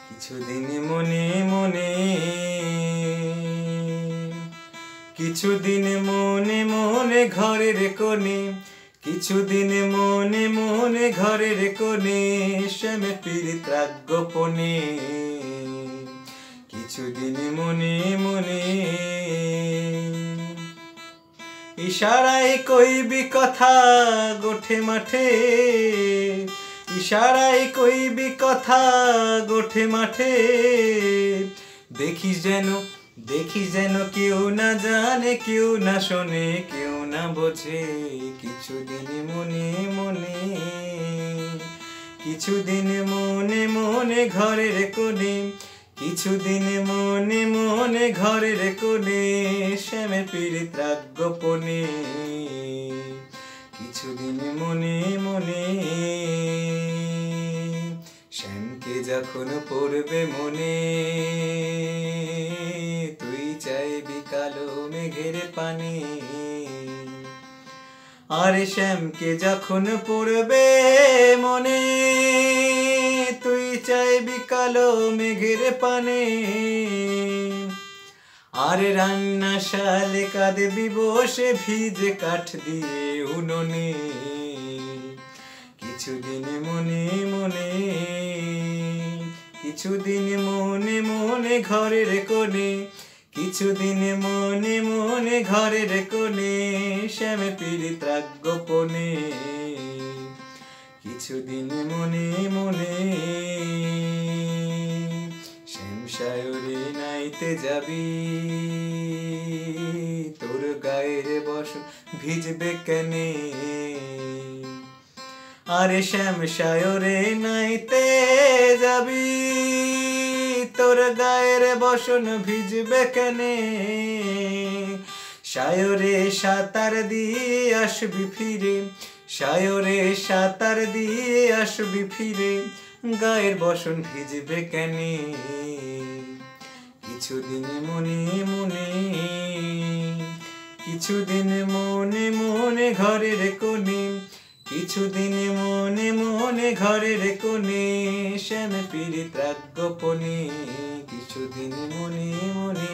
কিছুদিন মনে মনে কিছুদিন মনে মনে ঘরের কোণে কিছুদিন মনে মনে ঘরের কোণে শ্যামে পীড়িত রাগ গোপনে কিছুদিন মনে মনে ইশারায় কইবি কথা গোঠে মাঠে ইশারায় কইবি কথা গোঠে মাঠে দেখিস যেন কেউ না জানে কেউ না শোনে কেউ না বোঝে কিছুদিন মনে মনে কিছুদিন মনে মনে ঘরের কোণে কিছুদিন মনে মনে ঘরের কোণে শ্যামে পীড়িত রাগ গোপনে কিছুদিন মনে মনে শ্যামকে যখন পড়বে মনে তুই চাইবি কালো মেঘের পানে আরে শ্যামকে যখন পড়বে মনে তুই চাইবি কালো মেঘের পানে আরে রান্না শালে কাঁদবি বসে ভিজে কাঠ দিয়ে উনুনে কিছুদিন মনে মনে কিছুদিন মনে মনে ঘরের কোণে কিছুদিন মনে মনে ঘরের কোণে শ্যামে পীড়িত রাগ গোপনে কিছুদিন মনে মনে শ্যাম সায়রে নাইতে যাবি তোর গায়ের বসন ভিজবে কেনে আরে শ্যাম সায়রে নাইতে যাবি তোর গায়ের বসন ভিজবে কেনে সায়রে সাঁতার দিয়ে আসবি ফিরে সায়রে সাঁতার দিয়ে আসবি ফিরে গায়ের বসন ভিজবে কেনে কিছুদিন মনে মনে কিছুদিন মনে মনে ঘরের কোণে কিছুদিন মনে মনে ঘরের কোণে শ্যামে পীড়িত রাগ গোপনে কিছুদিন মনে মনে